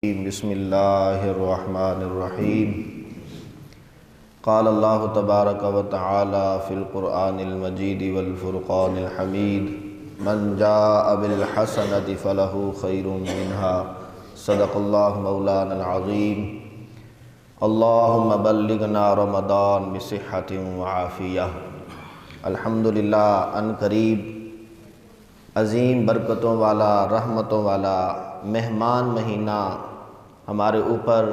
بسم اللہ الرحمن الرحیم قال اللہ تبارک و تعالی فی القرآن المجید والفرقان الحمید من جاء بالحسنۃ فلہ خیر منها صدق اللہ مولانا العظیم اللہم بلغنا رمضان بصحۃ وعافیہ۔ الحمدللہ ان قریب عظیم برکتوں والا رحمتوں والا مہمان مہینہ ہمارے اوپر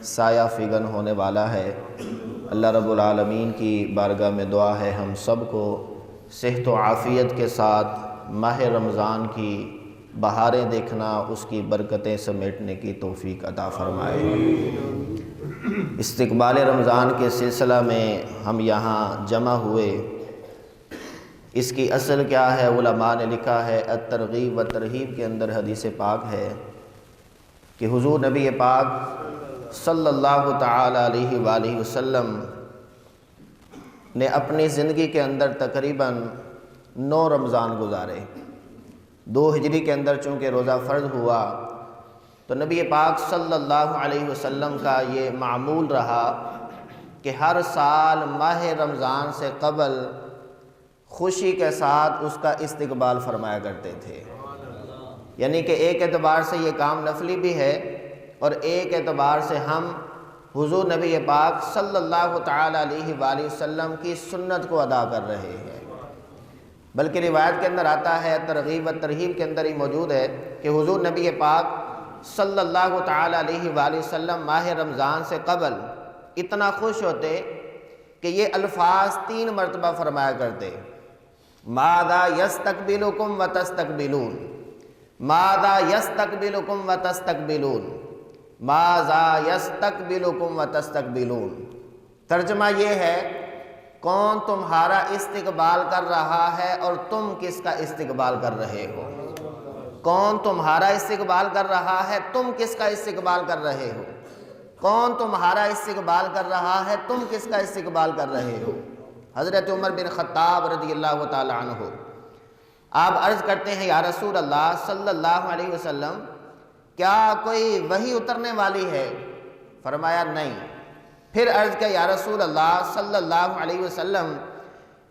سایہ فگن ہونے والا ہے۔ اللہ رب العالمین کی بارگاہ میں دعا ہے ہم سب کو صحت و عافیت کے ساتھ ماہ رمضان کی بہاریں دیکھنا، اس کی برکتیں سمیٹنے کی توفیق عطا فرمائے۔ استقبال رمضان کے سلسلہ میں ہم یہاں جمع ہوئے، اس کی اصل کیا ہے؟ علماء نے لکھا ہے الترغیب و ترہیب کے اندر حدیث پاک ہے کہ حضور نبی پاک صلی اللہ تعالی علیہ وآلہ وسلم نے اپنی زندگی کے اندر تقریباً 9 رمضان گزارے۔ 2 ہجری کے اندر چونکہ روزہ فرض ہوا تو نبی پاک صلی اللہ علیہ وسلم کا یہ معمول رہا کہ ہر سال ماہ رمضان سے قبل خوشی کے ساتھ اس کا استقبال فرمایا کرتے تھے۔ یعنی کہ ایک اعتبار سے یہ کام نفلی بھی ہے اور ایک اعتبار سے ہم حضور نبی پاک صلی اللہ تعالی علیہ وآلہ وسلم کی سنت کو ادا کر رہے ہیں۔ بلکہ روایت کے اندر آتا ہے، ترغیب و ترہیب کے اندر ہی موجود ہے کہ حضور نبی پاک صلی اللہ تعالی علیہ وآلہ وسلم ماہ رمضان سے قبل اتنا خوش ہوتے کہ یہ الفاظ 3 مرتبہ فرمایا کرتے: ماذا یستقبلکم و تستقبلون، ماذا یستقبلکم و تستقبلون، ماذا یستقبلکم و تستقبلون۔ ترجمہ یہ ہے، کون تمہارا استقبال کر رہا ہے اور تم کس کا استقبال کر رہے ہو؟ کون تمہارا استقبال کر رہا ہے، تم کس کا استقبال کر رہے ہو؟ کون تمہارا استقبال کر رہا ہے، تم کس کا استقبال کر رہے ہو؟ حضرت عمر بن خطاب رضی اللہ تعالی عنہ آپ عرض کرتے ہیں، یا رسول اللہ صلی اللہ علیہ وسلم، کیا کوئی وحی اترنے والی ہے؟ فرمایا نہیں۔ پھر عرض کیا، یا رسول اللہ صلی اللہ علیہ وسلم،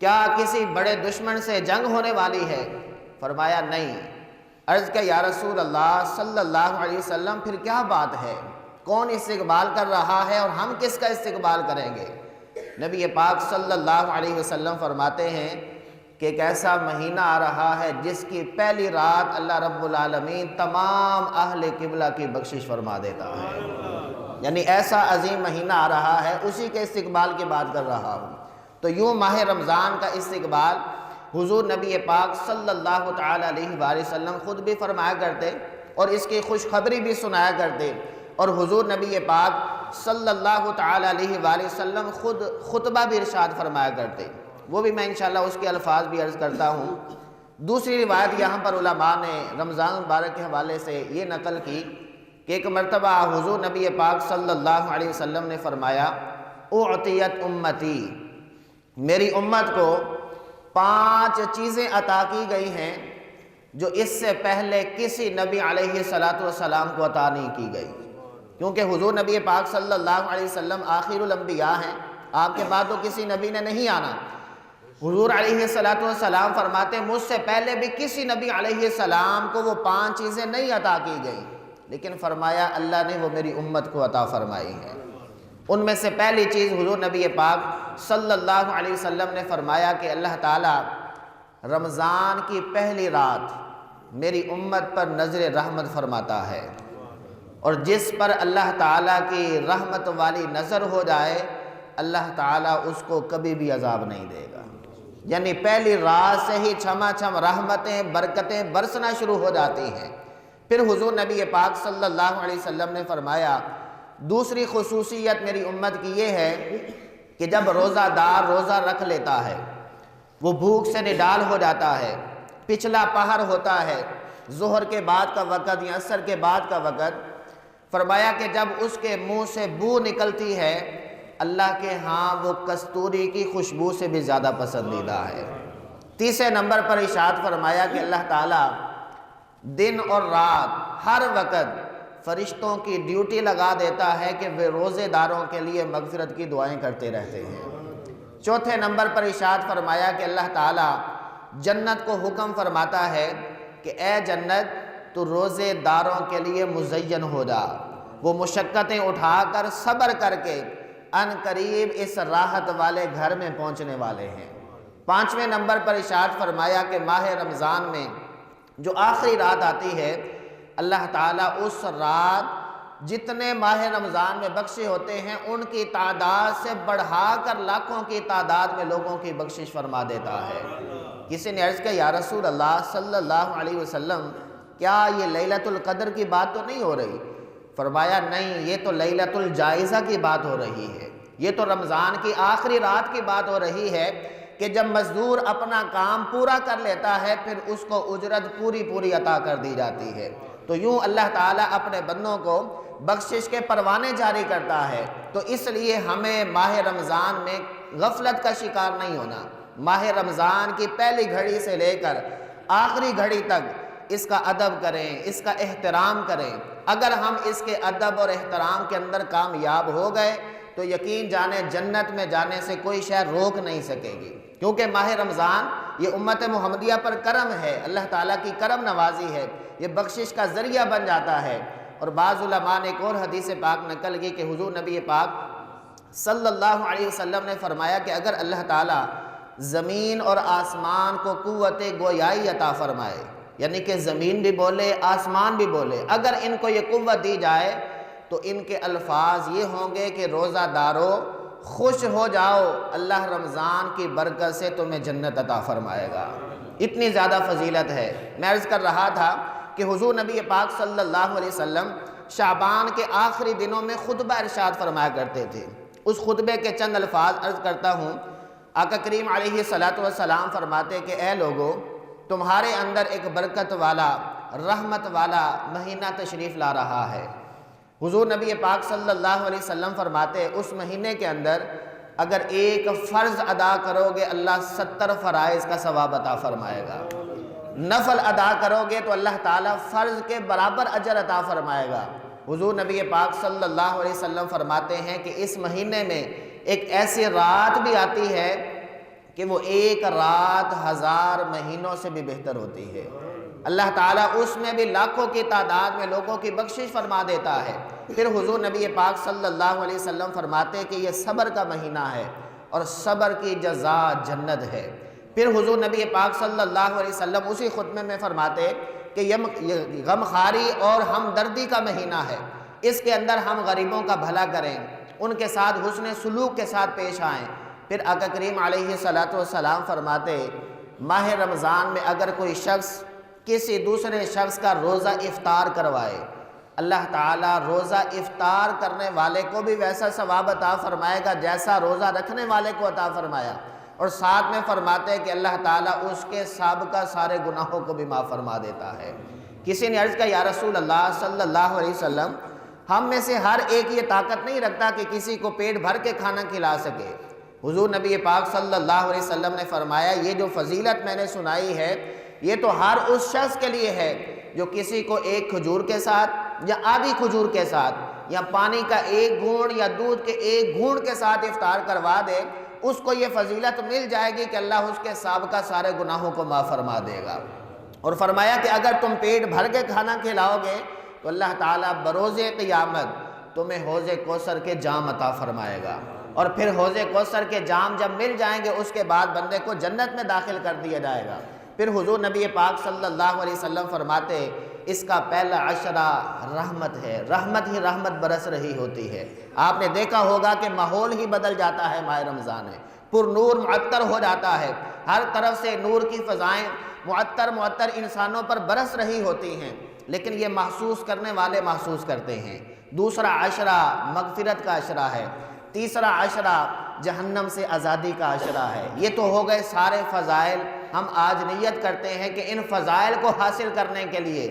کیا کسی بڑے دشمن سے جنگ ہونے والی ہے؟ فرمایا نہیں۔ عرض کیا، یا رسول اللہ صلی اللہ علیہ وسلم، پھر کیا بات ہے؟ کون استقبال کر رہا ہے اور ہم کس کا استقبال کریں گے؟ نبی پاک صلی اللہ علیہ وسلم فرماتے ہیں کہ ایک ایسا مہینہ آ رہا ہے جس کی پہلی رات اللہ رب العالمین تمام اہل قبلہ کی بخشش فرما دیتا ہے۔ یعنی ایسا عظیم مہینہ آ رہا ہے، اسی کے استقبال کی بات کر رہا ہوں۔ تو یوں ماہ رمضان کا استقبال حضور نبی پاک صلی اللہ تعالی علیہ وآلہ وسلم خود بھی فرمایا کرتے اور اس کی خوشخبری بھی سنایا کرتے، اور حضور نبی پاک صلی اللہ تعالی علیہ وآلہ وسلم خود خطبہ بھی ارشاد فرمایا کرتے۔ وہ بھی میں انشاءاللہ اس کے الفاظ بھی عرض کرتا ہوں۔ دوسری روایت یہاں پر علماء نے رمضان مبارک کے حوالے سے یہ نقل کی کہ ایک مرتبہ حضور نبی پاک صلی اللہ علیہ وسلم نے فرمایا، اعطیت امتی، میری امت کو 5 چیزیں عطا کی گئی ہیں جو اس سے پہلے کسی نبی علیہ السلام کو عطا نہیں کی گئی، کیونکہ حضور نبی پاک صلی اللہ علیہ وسلم آخر الانبیاء ہیں، آپ کے بعد تو کسی نبی نے نہیں آنا۔ حضور علیہ السلام فرماتے مجھ سے پہلے بھی کسی نبی علیہ السلام کو وہ 5 چیزیں نہیں عطا کی گئیں، لیکن فرمایا اللہ نے وہ میری امت کو عطا فرمائی ہے۔ ان میں سے پہلی چیز حضور نبی پاک صلی اللہ علیہ وسلم نے فرمایا کہ اللہ تعالیٰ رمضان کی پہلی رات میری امت پر نظر رحمت فرماتا ہے، اور جس پر اللہ تعالیٰ کی رحمت والی نظر ہو جائے اللہ تعالیٰ اس کو کبھی بھی عذاب نہیں دے گا۔ یعنی پہلی رات سے ہی چھما چھم رحمتیں برکتیں برسنا شروع ہو جاتی ہیں۔ پھر حضور نبی پاک صلی اللہ علیہ وسلم نے فرمایا دوسری خصوصیت میری امت کی یہ ہے کہ جب روزہ دار روزہ رکھ لیتا ہے، وہ بھوک سے نڈال ہو جاتا ہے، پچھلا پہر ہوتا ہے، ظہر کے بعد کا وقت یا عصر کے بعد کا وقت، فرمایا کہ جب اس کے منہ سے بو نکلتی ہے اللہ کے ہاں وہ کستوری کی خوشبو سے بھی زیادہ پسندیدہ ہے۔ تیسرے نمبر پر ارشاد فرمایا کہ اللہ تعالیٰ دن اور رات ہر وقت فرشتوں کی ڈیوٹی لگا دیتا ہے کہ وہ روزے داروں کے لیے مغفرت کی دعائیں کرتے رہتے ہیں۔ چوتھے نمبر پر ارشاد فرمایا کہ اللہ تعالیٰ جنت کو حکم فرماتا ہے کہ اے جنت تو روزے داروں کے لیے مزین ہو جا، وہ مشقتیں اٹھا کر صبر کر کے ان قریب اس راحت والے گھر میں پہنچنے والے ہیں۔ پانچویں نمبر پر ارشاد فرمایا کہ ماہ رمضان میں جو آخری رات آتی ہے، اللہ تعالیٰ اس رات جتنے ماہ رمضان میں بخشے ہوتے ہیں ان کی تعداد سے بڑھا کر لاکھوں کی تعداد میں لوگوں کی بخشش فرما دیتا ہے۔ کسی نے عرض کیا یا رسول اللہ صلی اللہ علیہ وسلم کیا یہ لیلۃ القدر کی بات تو نہیں ہو رہی؟ فرمایا نہیں، یہ تو لیلۃ الجائزہ کی بات ہو رہی ہے، یہ تو رمضان کی آخری رات کی بات ہو رہی ہے کہ جب مزدور اپنا کام پورا کر لیتا ہے پھر اس کو اجرت پوری عطا کر دی جاتی ہے۔ تو یوں اللہ تعالیٰ اپنے بندوں کو بخشش کے پروانے جاری کرتا ہے۔ تو اس لیے ہمیں ماہ رمضان میں غفلت کا شکار نہیں ہونا۔ ماہ رمضان کی پہلی گھڑی سے لے کر آخری گھڑی تک اس کا ادب کریں، اس کا احترام کریں۔ اگر ہم اس کے ادب اور احترام کے اندر کامیاب ہو گئے تو یقین جانیں جنت میں جانے سے کوئی شے روک نہیں سکے گی، کیونکہ ماہ رمضان یہ امت محمدیہ پر کرم ہے، اللہ تعالیٰ کی کرم نوازی ہے، یہ بخشش کا ذریعہ بن جاتا ہے۔ اور بعض علماء نے ایک اور حدیث پاک نقل کی کہ حضور نبی پاک صلی اللہ علیہ وسلم نے فرمایا کہ اگر اللہ تعالیٰ زمین اور آسمان کو قوت گویائی عطا فرمائے، یعنی کہ زمین بھی بولے آسمان بھی بولے، اگر ان کو یہ قوت دی جائے تو ان کے الفاظ یہ ہوں گے کہ روزہ دارو خوش ہو جاؤ، اللہ رمضان کی برکت سے تمہیں جنت عطا فرمائے گا۔ اتنی زیادہ فضیلت ہے۔ میں عرض کر رہا تھا کہ حضور نبی پاک صلی اللہ علیہ وسلم شعبان کے آخری دنوں میں خطبہ ارشاد فرمایا کرتے تھے۔ اس خطبے کے چند الفاظ عرض کرتا ہوں۔ آقا کریم علیہ الصلوۃ والسلام فرماتے کہ اے لوگو، تمہارے اندر ایک برکت والا رحمت والا مہینہ تشریف لا رہا ہے۔ حضور نبی پاک صلی اللہ علیہ وسلم فرماتے اس مہینے کے اندر اگر ایک فرض ادا کرو گے اللہ 70 فرائض کا ثواب عطا فرمائے گا، نفل ادا کرو گے تو اللہ تعالیٰ فرض کے برابر اجر عطا فرمائے گا۔ حضور نبی پاک صلی اللہ علیہ وسلم فرماتے ہیں کہ اس مہینے میں ایک ایسی رات بھی آتی ہے کہ وہ ایک رات 1000 مہینوں سے بھی بہتر ہوتی ہے۔ اللہ تعالیٰ اس میں بھی لاکھوں کی تعداد میں لوگوں کی بخشش فرما دیتا ہے۔ پھر حضور نبی پاک صلی اللہ علیہ وسلم فرماتے کہ یہ صبر کا مہینہ ہے اور صبر کی جزا جنت ہے۔ پھر حضور نبی پاک صلی اللہ علیہ وسلم اسی خطبے میں فرماتے کہ یہ غمخواری اور ہمدردی کا مہینہ ہے، اس کے اندر ہم غریبوں کا بھلا کریں، ان کے ساتھ حسن سلوک کے ساتھ پیش آئیں۔ پھر آقا کریم علیہ الصلوۃ والسلام فرماتے ماہ رمضان میں اگر کوئی شخص کسی دوسرے شخص کا روزہ افطار کروائے، اللہ تعالیٰ روزہ افطار کرنے والے کو بھی ویسا ثواب عطا فرمائے گا جیسا روزہ رکھنے والے کو عطا فرمایا، اور ساتھ میں فرماتے کہ اللہ تعالیٰ اس کے سابقہ سارے گناہوں کو بھی معاف فرما دیتا ہے۔ کسی نے عرض کیا یا رسول اللہ صلی اللہ علیہ وسلم ہم میں سے ہر ایک یہ طاقت نہیں رکھتا کہ کسی کو پیٹ بھر کے کھانا کھلا سکے۔ حضور نبی پاک صلی اللہ علیہ وسلم نے فرمایا یہ جو فضیلت میں نے سنائی ہے یہ تو ہر اس شخص کے لیے ہے جو کسی کو ایک کھجور کے ساتھ یا آدھی کھجور کے ساتھ یا پانی کا ایک گھونٹ یا دودھ کے ایک گھونٹ کے ساتھ افطار کروا دے، اس کو یہ فضیلت مل جائے گی کہ اللہ اس کے سابقہ سارے گناہوں کو معاف فرما دے گا۔ اور فرمایا کہ اگر تم پیٹ بھر کے کھانا کھلاؤ گے تو اللہ تعالیٰ بروز قیامت تمہیں حوض کوثر کے جام عطا فرمائے گا، اور پھر حوض کوثر کے جام جب مل جائیں گے اس کے بعد بندے کو جنت میں داخل کر دیا جائے گا۔ پھر حضور نبی پاک صلی اللہ علیہ وسلم فرماتے اس کا پہلا عشرہ رحمت ہے، رحمت ہی رحمت برس رہی ہوتی ہے۔ آپ نے دیکھا ہوگا کہ ماحول ہی بدل جاتا ہے، ماہ رمضان ہے پر نور معطر ہو جاتا ہے، ہر طرف سے نور کی فضائیں معطر انسانوں پر برس رہی ہوتی ہیں، لیکن یہ محسوس کرنے والے محسوس کرتے ہیں۔ دوسرا عشرہ مغفرت کا عشرہ ہے، تیسرا عشرہ جہنم سے آزادی کا عشرہ ہے۔ یہ تو ہو گئے سارے فضائل۔ ہم آج نیت کرتے ہیں کہ ان فضائل کو حاصل کرنے کے لیے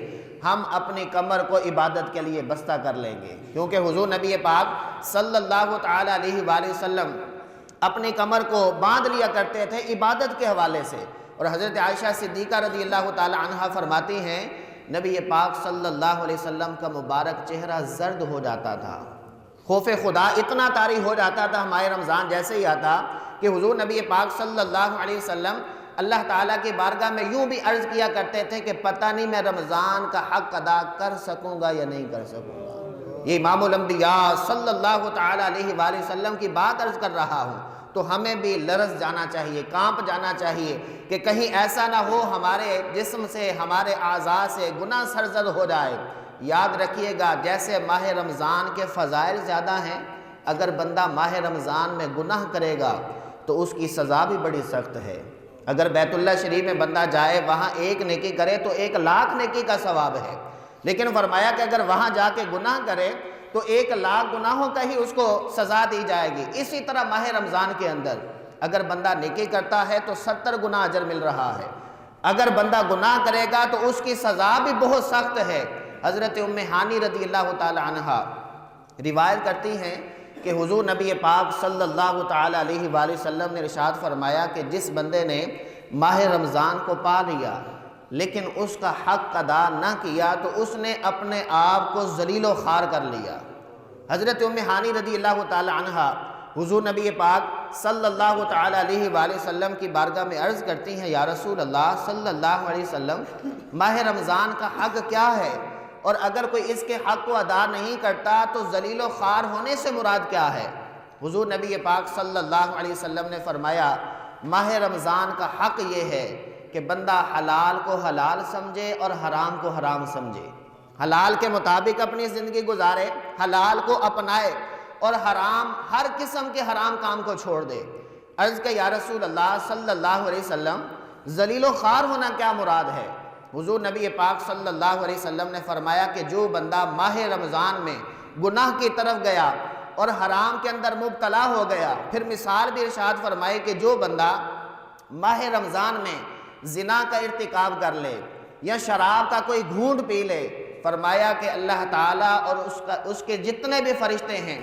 ہم اپنی کمر کو عبادت کے لیے بستہ کر لیں گے، کیونکہ حضور نبی پاک صلی اللہ تعالیٰ علیہ وآلہ وسلم اپنی کمر کو باندھ لیا کرتے تھے عبادت کے حوالے سے۔ اور حضرت عائشہ صدیقہ رضی اللہ تعالیٰ عنہا فرماتی ہیں نبی پاک صلی اللہ علیہ وسلم کا مبارک چہرہ زرد ہو جاتا تھا، خوف خدا اتنا طاری ہو جاتا تھا ماہ رمضان جیسے ہی آتا کہ حضور نبی پاک صلی اللہ علیہ وسلم اللہ تعالیٰ کی بارگاہ میں یوں بھی عرض کیا کرتے تھے کہ پتہ نہیں میں رمضان کا حق ادا کر سکوں گا یا نہیں کر سکوں گا۔ یہ امام الانبیاء صلی اللہ تعالیٰ علیہ وآلہ وسلم کی بات عرض کر رہا ہوں، تو ہمیں بھی لرز جانا چاہیے، کانپ جانا چاہیے کہ کہیں ایسا نہ ہو ہمارے جسم سے، ہمارے اعضاء سے گناہ سرزد ہو جائے۔ یاد رکھیے گا جیسے ماہ رمضان کے فضائل زیادہ ہیں، اگر بندہ ماہ رمضان میں گناہ کرے گا تو اس کی سزا بھی بڑی سخت ہے۔ اگر بیت اللہ شریف میں بندہ جائے وہاں ایک نیکی کرے تو 1,00,000 نیکی کا ثواب ہے، لیکن فرمایا کہ اگر وہاں جا کے گناہ کرے تو 1,00,000 گناہوں کا ہی اس کو سزا دی جائے گی۔ اسی طرح ماہ رمضان کے اندر اگر بندہ نیکی کرتا ہے تو 70 گنا اجر مل رہا ہے، اگر بندہ گناہ کرے گا تو اس کی سزا بھی بہت سخت ہے۔ حضرت ام ہانی رضی اللہ تعالی عنہ روایت کرتی ہیں کہ حضور نبی پاک صلی اللہ تعالی علیہ وآلہ وسلم نے ارشاد فرمایا کہ جس بندے نے ماہ رمضان کو پا لیا لیکن اس کا حق ادا نہ کیا تو اس نے اپنے آپ کو ذلیل و خوار کر لیا۔ حضرت ام ہانی رضی اللہ تعالی عنہ حضور نبی پاک صلی اللہ تعالی علیہ وآلہ وسلم کی بارگاہ میں عرض کرتی ہیں، یا رسول اللہ صلی اللہ علیہ وسلم ماہ رمضان کا حق کیا ہے، اور اگر کوئی اس کے حق کو ادا نہیں کرتا تو ذلیل و خوار ہونے سے مراد کیا ہے؟ حضور نبی پاک صلی اللہ علیہ وسلم نے فرمایا ماہ رمضان کا حق یہ ہے کہ بندہ حلال کو حلال سمجھے اور حرام کو حرام سمجھے، حلال کے مطابق اپنی زندگی گزارے، حلال کو اپنائے اور حرام ہر قسم کے حرام کام کو چھوڑ دے۔ عرض کہ یا رسول اللہ صلی اللہ علیہ وسلم ذلیل و خوار ہونا کیا مراد ہے؟ حضور نبی پاک صلی اللہ علیہ وسلم نے فرمایا کہ جو بندہ ماہ رمضان میں گناہ کی طرف گیا اور حرام کے اندر مبتلا ہو گیا، پھر مثال بھی ارشاد فرمائے کہ جو بندہ ماہ رمضان میں زنا کا ارتکاب کر لے یا شراب کا کوئی گھونٹ پی لے، فرمایا کہ اللہ تعالیٰ اور اس کے جتنے بھی فرشتے ہیں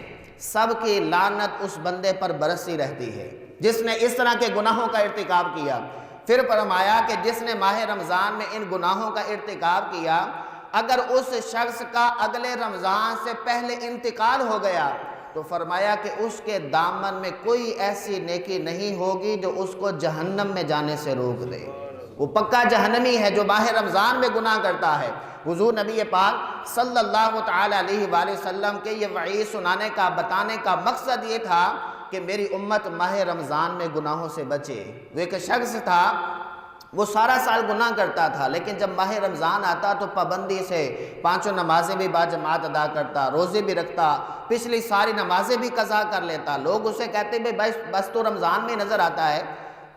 سب کی لعنت اس بندے پر برسی رہتی ہے جس نے اس طرح کے گناہوں کا ارتکاب کیا۔ پھر فرمایا کہ جس نے ماہ رمضان میں ان گناہوں کا ارتکاب کیا، اگر اس شخص کا اگلے رمضان سے پہلے انتقال ہو گیا تو فرمایا کہ اس کے دامن میں کوئی ایسی نیکی نہیں ہوگی جو اس کو جہنم میں جانے سے روک دے، وہ پکا جہنمی ہے جو ماہ رمضان میں گناہ کرتا ہے۔ حضور نبی پاک صلی اللہ تعالی علیہ وآلہ وسلم کے یہ وعید سنانے کا بتانے کا مقصد یہ تھا کہ میری امت ماہ رمضان میں گناہوں سے بچے۔ وہ ایک شخص تھا، وہ سارا سال گناہ کرتا تھا، لیکن جب ماہ رمضان آتا تو پابندی سے 5 نمازیں بھی باجماعت ادا کرتا، روزے بھی رکھتا، پچھلی ساری نمازیں بھی قضا کر لیتا۔ لوگ اسے کہتے بس تو رمضان میں نظر آتا ہے۔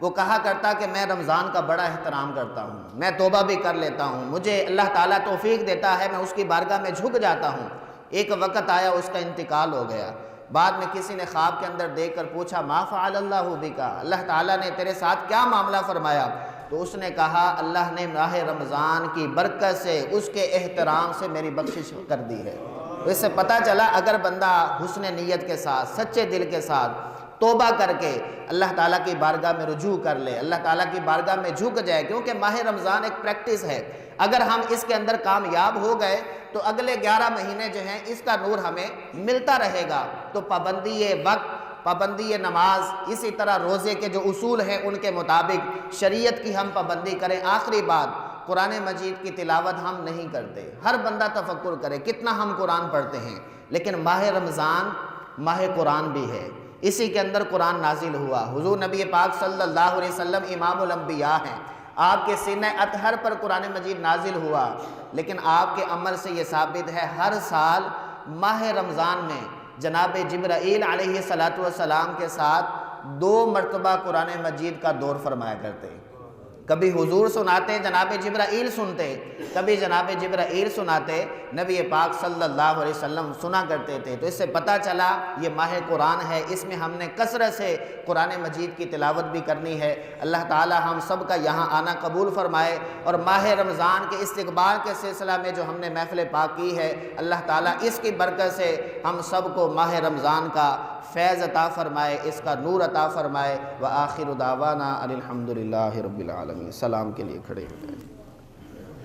وہ کہا کرتا کہ میں رمضان کا بڑا احترام کرتا ہوں، میں توبہ بھی کر لیتا ہوں، مجھے اللہ تعالیٰ توفیق دیتا ہے، میں اس کی بارگاہ میں جھک جاتا ہوں۔ ایک وقت آیا اس کا انتقال ہو گیا، بعد میں کسی نے خواب کے اندر دیکھ کر پوچھا ما فعل اللہ بکا، اللہ تعالیٰ نے تیرے ساتھ کیا معاملہ فرمایا؟ تو اس نے کہا اللہ نے ماہ رمضان کی برکت سے، اس کے احترام سے میری بخشش کر دی ہے۔ اس سے پتہ چلا اگر بندہ حسن نیت کے ساتھ، سچے دل کے ساتھ توبہ کر کے اللہ تعالیٰ کی بارگاہ میں رجوع کر لے، اللہ تعالیٰ کی بارگاہ میں جھک جائے، کیونکہ ماہ رمضان ایک پریکٹس ہے، اگر ہم اس کے اندر کامیاب ہو گئے تو اگلے 11 مہینے جو ہیں اس کا نور ہمیں ملتا رہے گا۔ تو پابندی وقت، پابندی نماز، اسی طرح روزے کے جو اصول ہیں ان کے مطابق شریعت کی ہم پابندی کریں۔ آخری بات، قرآن مجید کی تلاوت ہم نہیں کرتے، ہر بندہ تفکر کرے کتنا ہم قرآن پڑھتے ہیں، لیکن ماہ رمضان ماہ قرآن بھی ہے، اسی کے اندر قرآن نازل ہوا۔ حضور نبی پاک صلی اللہ علیہ وسلم امام الانبیاء ہیں، آپ کے سینہ اطہر پر قرآن مجید نازل ہوا، لیکن آپ کے عمل سے یہ ثابت ہے ہر سال ماہ رمضان میں جناب جبرائیل علیہ السلام کے ساتھ 2 مرتبہ قرآن مجید کا دور فرمایا کرتے، کبھی حضور سناتے جناب جبرائیل سنتے، کبھی جناب جبرائیل سناتے، نبی پاک صلی اللہ علیہ وسلم سنا کرتے تھے۔ تو اس سے پتہ چلا یہ ماہ قرآن ہے، اس میں ہم نے کثرت سے قرآن مجید کی تلاوت بھی کرنی ہے۔ اللہ تعالی ہم سب کا یہاں آنا قبول فرمائے، اور ماہ رمضان کے استقبال کے سلسلہ میں جو ہم نے محفل پاک کی ہے، اللہ تعالی اس کی برکت سے ہم سب کو ماہ رمضان کا فیض عطا فرمائے، اس کا نور عطا فرمائے۔ وآخر دعوانا ان الحمدللہ رب العالمین۔ سلام کے لیے کھڑے ہو جائیں۔